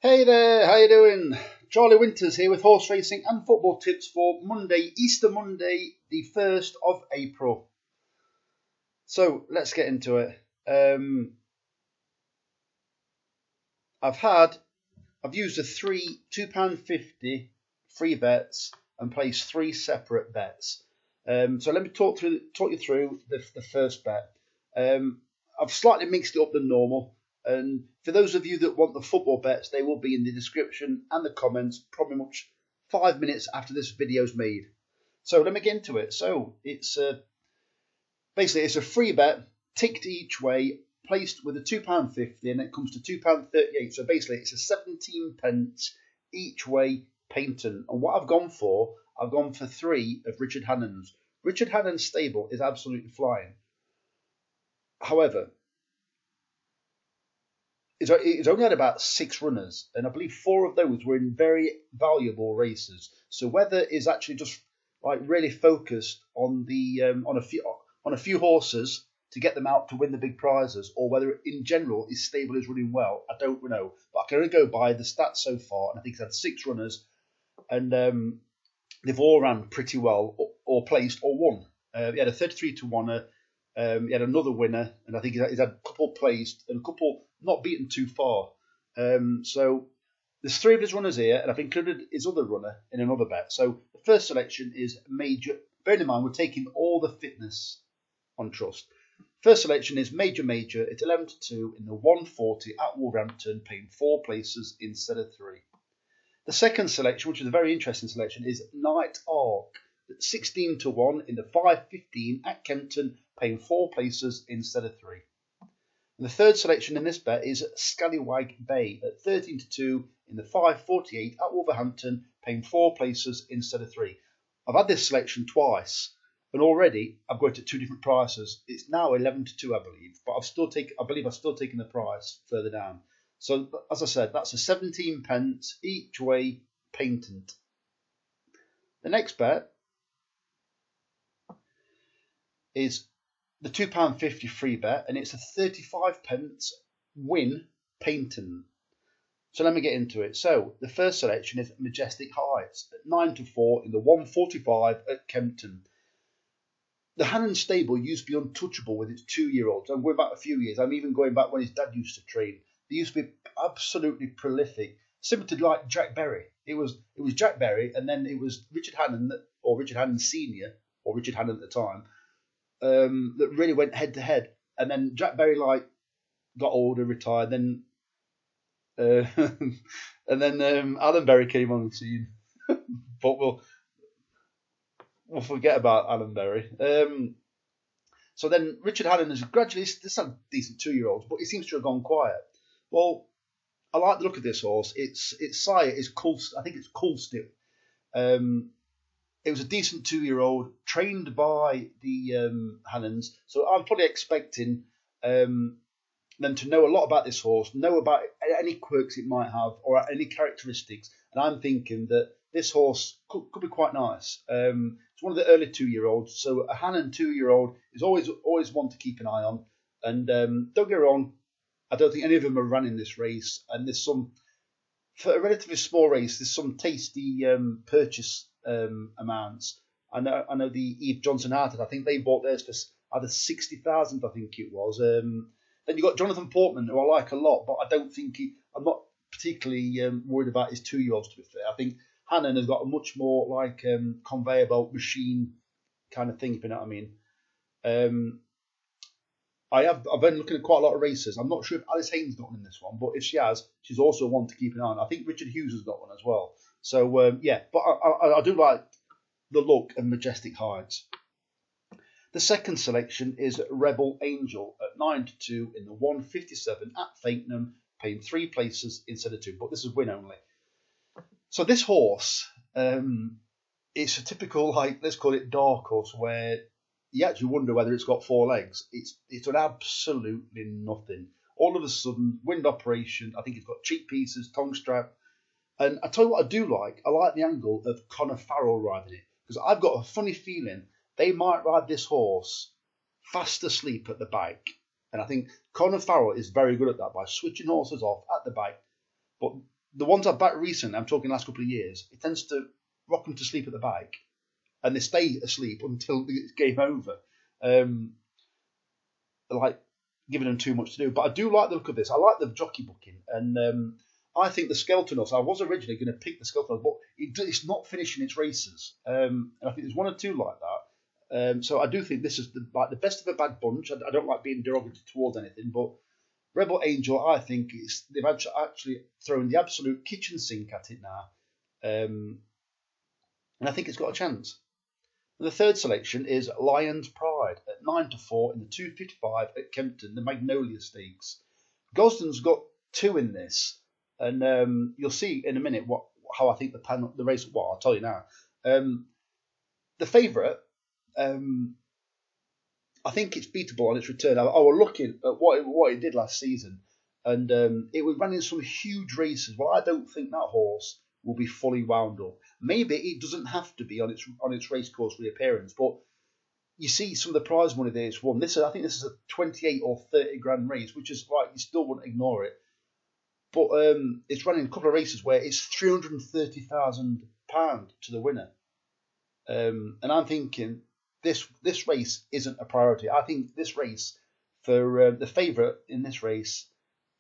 Hey there, how you doing? Charlie Winters here with horse racing and football tips for Monday, Easter Monday, the 1st of April. So let's get into it. I've used the three £2.50 free bets and placed three separate bets. So let me talk you through the first bet. I've slightly mixed it up than normal. And for those of you that want the football bets, they will be in the description and the comments, probably much 5 minutes after this video's made. So let me get into it. So it's basically it's a free bet, ticked each way, placed with a £2.50, and it comes to £2.38. So basically it's a 17 pence each way painting. And what I've gone for three of Richard Hannon's. Richard Hannon's stable is absolutely flying. However, it's only had about 6 runners, and I believe 4 of those were in very valuable races. So whether is actually just like really focused on the on a few horses to get them out to win the big prizes, or whether in general his stable is running well, I don't know. But I can only go by the stats so far, and I think he's had 6 runners, and they've all ran pretty well, or placed, or won. He had a 33 to 1. He had another winner, and I think he's had a couple placed and a couple not beaten too far. So there's 3 of his runners here, and I've included his other runner in another bet. So the first selection is Major. Bearing in mind, we're taking all the fitness on trust. First selection is Major. It's 11 to 2 in the 140 at Wolverhampton, paying 4 places instead of 3. The second selection, which is a very interesting selection, is Night Arc. 16 to 1 in the 515 at Kempton, paying 4 places instead of 3. And the third selection in this bet is Scallywag Bay at 13 to 2 in the 548 at Wolverhampton, paying 4 places instead of 3. I've had this selection twice, and already I've got it at 2 different prices. It's now 11 to 2, I believe, but I believe I've still taken the price further down. So as I said, that's a 17 pence each way patent. The next bet is the £2.50 free bet, and it's a 35 pence win painting. So let me get into it. So the first selection is Majestic Heights at 9 to 4 in the 145 at Kempton. The Hannon stable used to be untouchable with its 2-year-olds. I'm going back a few years. I'm even going back when his dad used to train. They used to be absolutely prolific, similar to like Jack Berry. It was Jack Berry, and then it was Richard Hannon, or Richard Hannon Senior, or Richard Hannon at the time, that really went head to head. And then Jack Berry got older, retired, then and then Alan Berry came on the scene. But we'll forget about Alan Berry. So then Richard Hannon has gradually, this had decent 2-year-olds, but he seems to have gone quiet. Well, I like the look of this horse. Its sire is I think it's Coolstill. It was a decent 2-year-old trained by the Hannons, so I'm probably expecting them to know a lot about this horse, know about any quirks it might have or any characteristics, and I'm thinking that this horse could be quite nice. It's one of the early 2-year-olds, so a Hannon 2-year-old is always one to keep an eye on. And don't get me wrong, I don't think any of them are running this race, and there's some, for a relatively small race, there's some tasty purchase amounts. I know the Eve Johnson Arted, I think they bought theirs for either 60,000, I think it was. Then you've got Jonathan Portman, who I like a lot, but I'm not particularly worried about his 2-year-olds, to be fair. I think Hannon has got a much more conveyor belt machine kind of thing, if you know what I mean. I've been looking at quite a lot of races. I'm not sure if Alice Haynes got one in this one, but if she has, she's also one to keep an eye on. I think Richard Hughes has got one as well. So yeah, but I do like the look of Majestic Heights. The second selection is Rebel Angel at 9 to 2 in the 157 at Fakenham, paying 3 places instead of 2, but this is win only. So this horse, it's a typical, let's call it dark horse, where you actually wonder whether it's got 4 legs. It's an absolutely nothing. All of a sudden, wind operation, I think it's got cheek pieces, tongue strap. And I tell you what I do like. I like the angle of Connor Farrell riding it, because I've got a funny feeling they might ride this horse fast asleep at the back. And I think Connor Farrell is very good at that by switching horses off at the back. But the ones I've backed recently, I'm talking the last couple of years, it tends to rock them to sleep at the back, and they stay asleep until it's game over. Like giving them too much to do. But I do like the look of this. I like the jockey booking, and I think the Skeleton Horse. I was originally going to pick the Skeleton Horse, but it's not finishing its races. And I think there's one or two like that. So I do think this is the best of a bad bunch. I don't like being derogatory towards anything, but Rebel Angel, I think they've actually thrown the absolute kitchen sink at it now, and I think it's got a chance. And the third selection is Lion's Pride at 9-4 in the 255 at Kempton, the Magnolia Stakes. Gosden's got 2 in this, and you'll see in a minute how I think the race. Well, I'll tell you now. The favourite, I think it's beatable on its return. I was looking at what it did last season, and it was running some huge races. Well, I don't think that horse will be fully wound up. Maybe it doesn't have to be on its racecourse reappearance, but you see some of the prize money that it's won. I think this is a 28 or 30 grand race, which is like you still wouldn't ignore it. But it's running a couple of races where it's £330,000 to the winner, and I'm thinking this race isn't a priority. I think this race for the favourite in this race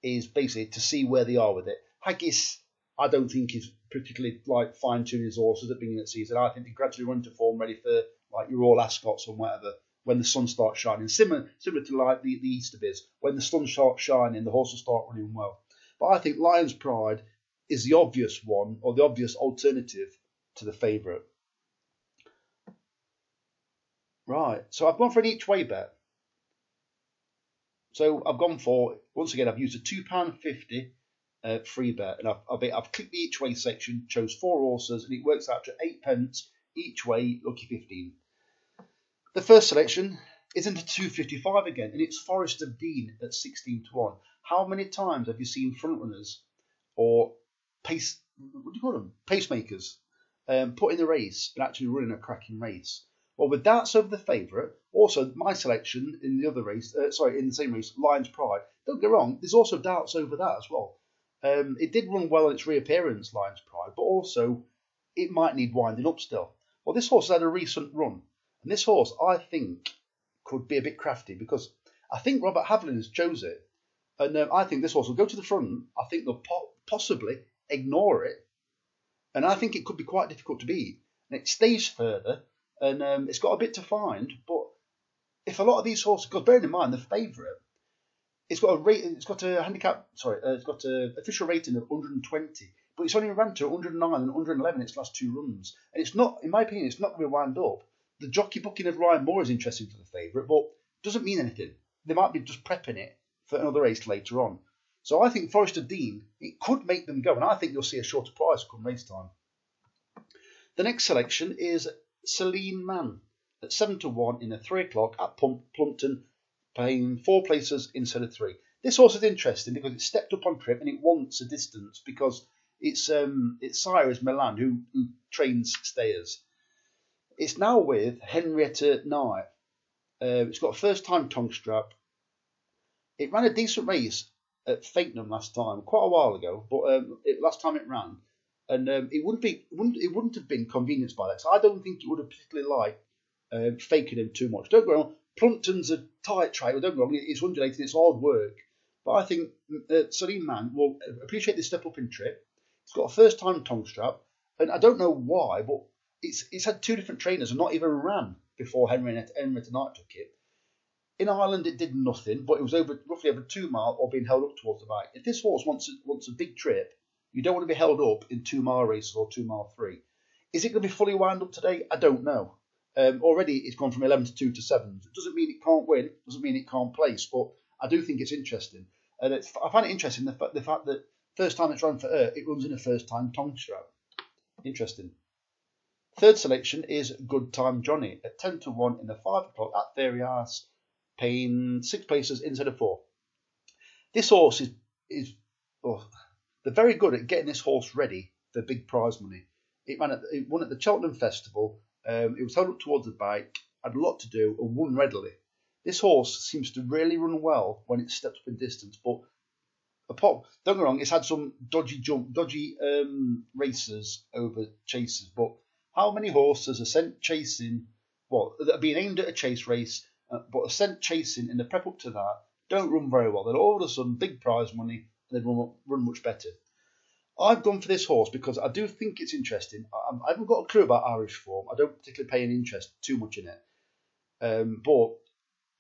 is basically to see where they are with it. Haggis, I don't think is particularly like fine-tuning his horses at the beginning of the season. I think they gradually run to form, ready for like your All Ascots or whatever when the sun starts shining. Similar to like the Easter Biz. When the sun starts shining, the horses start running well. But I think Lion's Pride is the obvious one, or the obvious alternative to the favourite. Right, so I've gone for an each-way bet. So I've gone for, once again, I've used a £2.50 free bet, and I've clicked the each way section, chose 4 horses, and it works out to 8p each way, lucky 15. The first selection is into 255 again, and it's Forest of Dean at 16-1. How many times have you seen frontrunners or pacemakers put in the race and actually running a cracking race? Well, with Doubts over the favourite, also my selection in the other race, in the same race, Lion's Pride. Don't get wrong, there's also doubts over that as well. It did run well in its reappearance, Lion's Pride, but also it might need winding up still. Well, this horse had a recent run, and this horse, I think, could be a bit crafty because I think Robert Haviland has chose it, and I think this horse will go to the front. I think they'll possibly ignore it, and I think it could be quite difficult to beat. And it stays further, and it's got a bit to find, but if a lot of these horses, because bearing in mind the favourite, it's got a official rating of 120, but it's only ran to 109 and 111 its last 2 runs. And it's not, in my opinion, it's not going to be wound up. The jockey booking of Ryan Moore is interesting to the favourite, but doesn't mean anything. They might be just prepping it for another race later on. So I think Forest of Dean, it could make them go, and I think you'll see a shorter price come race time. The next selection is Seline Man at 7-1 in the 3 o'clock at Plumpton, paying 4 places instead of 3. This horse is interesting because it stepped up on trip and it wants a distance because its sire is Milan, who trains stayers. It's now with Henrietta Knight. It's got a first-time tongue strap. It ran a decent race at Fakenham last time, quite a while ago, but last time it ran, and it wouldn't have been convenienced by that. So I don't think it would have particularly liked Fakenham too much. Don't go wrong. Plumpton's a tight trail. Don't go wrong. It's undulating. It's hard work, but I think Seline Man will appreciate this step up in trip. It's got a first-time tongue strap, and I don't know why, but it's had 2 different trainers and not even ran before Henrietta Knight took it. In Ireland, it did nothing, but it was roughly over 2 mile or being held up towards the back. If this horse wants a big trip, you don't want to be held up in 2 mile races or 2 mile 3. Is it going to be fully wound up today? I don't know. Already it's gone from 11-2 to 7. It doesn't mean it can't win. It doesn't mean it can't place, but I do think it's interesting. And I find it interesting the fact that first time it's run for her, it runs in a first-time tongue strap. Interesting. Third selection is Good Time Johnny at 10-1 in the 5 o'clock at Fairy House, paying 6 places instead of 4. This horse they're very good at getting this horse ready for big prize money. It won at the Cheltenham Festival. It was held up towards the bike, had a lot to do, and won readily. This horse seems to really run well when it steps up in distance, but Don't get me wrong, it's had some dodgy racers over chasers, but how many horses are sent chasing, that are being aimed at a chase race, but are sent chasing in the prep up to that, don't run very well. Then all of a sudden, big prize money, and they run much better. I've gone for this horse because I do think it's interesting. I haven't got a clue about Irish form. I don't particularly pay any interest too much in it. But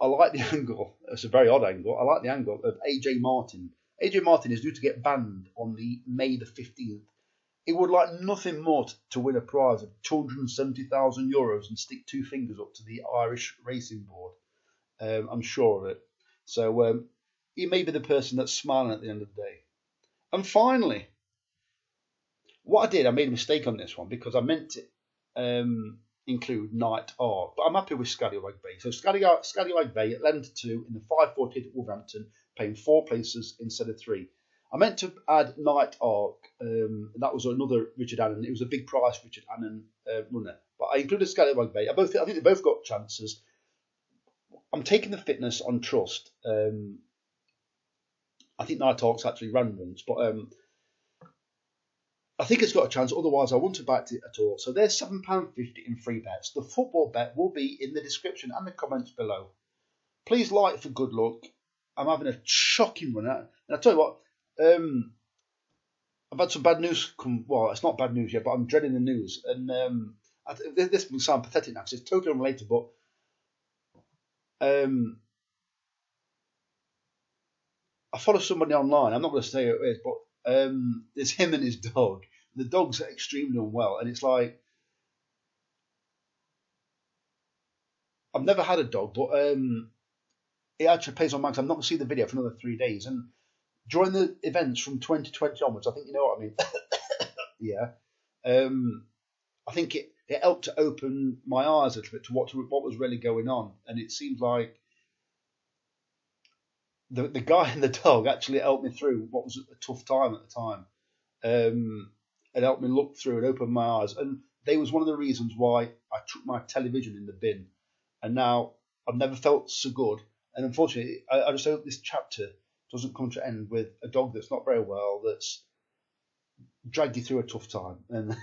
I like the angle. It's a very odd angle. I like the angle of AJ Martin. AJ Martin is due to get banned on the May the 15th. He would like nothing more to win a prize of €270,000 and stick two fingers up to the Irish Racing Board. I'm sure of it. So he may be the person that's smiling at the end of the day. And finally, what I did, I made a mistake on this one because I meant to include Night Ark, but I'm happy with Scallywag Bay. So Scallywag Bay at 11-2 in the 5-4 at Wolverhampton, paying 4 places instead of 3. I meant to add Night Ark. That was another Richard Annan. It was a big price Richard Annan runner, but I included Scallywag Bay. I think they both got chances. I'm taking the fitness on trust. I think Night Ark's actually ran once, but I think it's got a chance. Otherwise, I wouldn't have backed it at all. So there's £7.50 in free bets. The football bet will be in the description and the comments below. Please like for good luck. I'm having a shocking run out. And I tell you what, I've had some bad news come. Well, it's not bad news yet, but I'm dreading the news. And this will sound pathetic now because it's totally unrelated, but I follow somebody online. I'm not going to say who it is, but there's him and his dog. The dog's extremely unwell, and it's like I've never had a dog, but it actually pays on mind. I'm not going to see the video for another 3 days, and during the events from 2020 onwards, I think you know what I mean. Yeah, I think it helped to open my eyes a little bit to what was really going on, and it seems like the guy and the dog actually helped me through what was a tough time at the time. It helped me look through and open my eyes. And they was one of the reasons why I took my television in the bin. And now I've never felt so good. And unfortunately, I just hope this chapter doesn't come to end with a dog that's not very well, that's dragged you through a tough time. And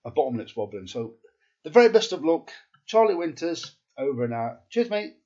a bottom lip's wobbling. So the very best of luck. Charlie Winters, over and out. Cheers, mate.